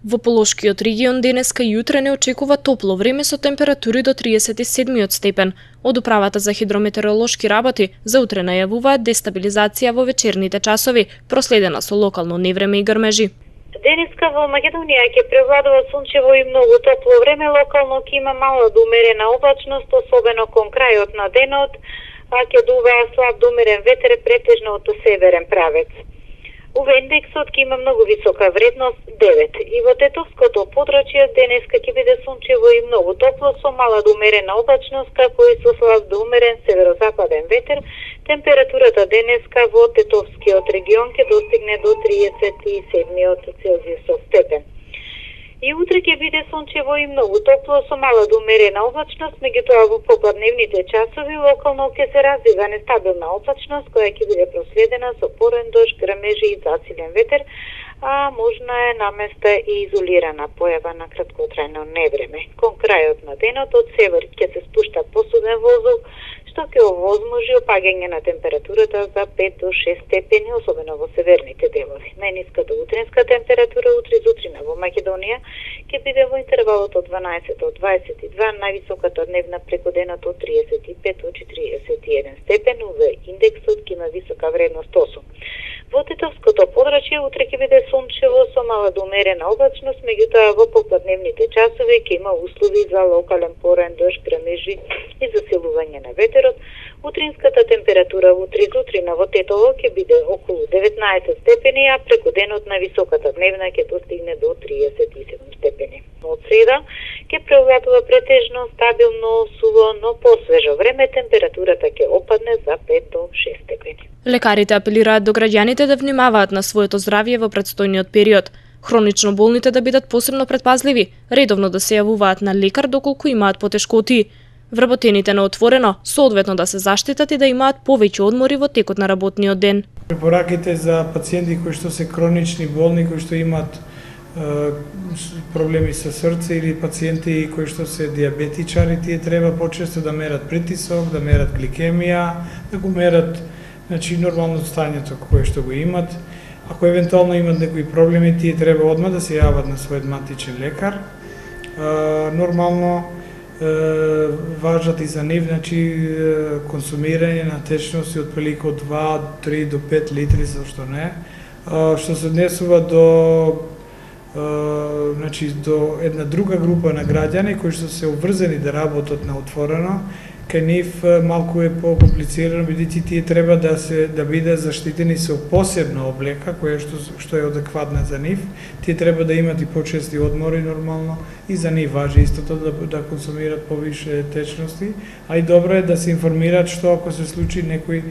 Во Полошкиот регион денеска и утре не очекува топло време со температури до 37 степен. Од управата за хидрометеоролошки работи за утре најавуваат дестабилизација во вечерните часови, проследена со локално невреме и грмежи. Денеска во Македонија ќе превладува сончево и многу топло време, локално ќе има мала до умерена облачност, особено кон крајот на денот, а ќе дува слаб до умерен ветер претежно од северен правец. УВ индексот ќе има многу висока вредност 9 и во Тетовското подрачје денеска ќе биде сончево и многу топло со мала до умерена облачност, како и со слаб до умерен северозападен ветер. Температурата денеска во Тетовскиот регион ќе достигне до 37 Целзиусов степен. И утре ќе биде сончево и многу топло со мала до умерена облачност, меѓутоа во попладневните часови локално ќе се развива нестабилна облачност која ќе биде проследена со порен дожд, грмежи и засилен ветер, а можна е наместа и изолирана појава на краткотрајно невреме. Кон крајот на денот од север ќе се спушта посуден воздух, што ќе овозможи опаѓање на температурата за 5 до 6 степени, особено во северните делови. Најниската утринска температура утре зутрина во Македонија ќе биде во интервалот од 12 до 22, највисоката дневна преку денот од 35 до 41 степен, УВ индексот ќе има висока вредност 8. Во Тетовското подрачје утре ќе биде сончево со мала до умерена облачност, меѓутоа во попладневните часови ќе има услови за локален порен дожд, грмежи и засилување на ветерот. Утринската температура утре зутрина во Тетово ќе биде околу 19 степени, а преку денот највисоката дневна ќе достигне до 37 степени. Од среда ќе преовладува претежно стабилно, суво, но посвежо време, температурата ќе опадне за 5 до 6 степени. Лекарите апелираат до граѓаните да внимаваат на своето здравје во претстојниот период. Хронично болните да бидат посебно предпазливи, редовно да се јавуваат на лекар доколку имаат потешкоти. Вработените на отворено соодветно да се заштитат и да имаат повеќе одмори во текот на работниот ден. Препораките за пациенти кои што се хронични болни, кои што имаат проблеми со срце или пациенти кои што се диабетичари, тие треба почесто да мерат притисок, да мерат гликемија, да го мерат нормално стањето кое што го имат. Ако евентуално имат некои проблеми, тие треба одма да се јават на својот матичен лекар. Нормално важат и за нив, консумирање на течности од прилика од 2, 3 до 5 литри, зашто не. Што се однесува до една друга група на граѓани кои што се обврзани да работат на отворено, кај нив малку е покомплицирано, бидејќи тие треба да бидат заштитени со посебна облека која што е адекватна за нив. Тие треба да имат и почести одмори нормално и за нив важи истото да консумират повише течности, а и добро е да се информираат што ако се случи некој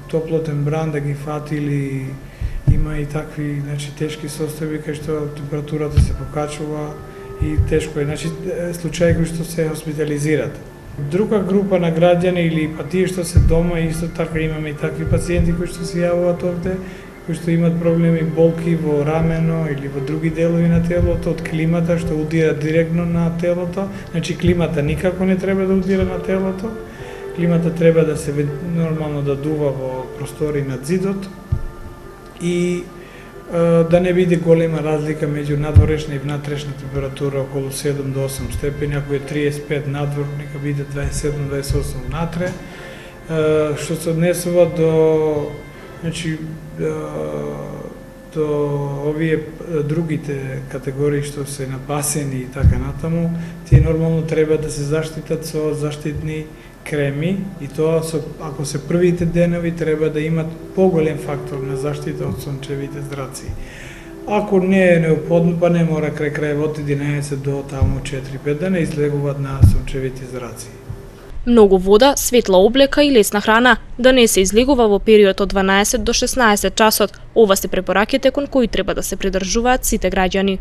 топлотен бран да ги фати или има и такви тешки состојби кај што температурата се покачува и тешко е, случаи кои што се хоспитализират. Друга група на граѓани или тие што се дома, исто така имаме и такви пациенти кои што се јавуваат овде, кои што имат проблеми, болки во рамено или во други делови на телото, од климата што удира директно на телото. Климата никако не треба да удира на телото. Климата треба да се нормално да дува во простори над зидот и да не биде голема разлика меѓу надворешна и внатрешна температура околу 7 до 8 степени, ако е 35 надвор, нека биде 27-28 внатре. Што се однесува до овие другите категории што се напасени и така натаму, тие нормално треба да се заштитат со заштитни креми и тоа ако се првите денови треба да имат поголем фактор на заштита од сончевите зраци. Ако не е неопходно, па не мора крај од 11 до таму 4-5 да не излегуваат на сончевите зраци. Многу вода, светла облека и лесна храна, да не се излегува во период од 12 до 16 часот. Ова се препораките кон кои треба да се придржуваат сите граѓани.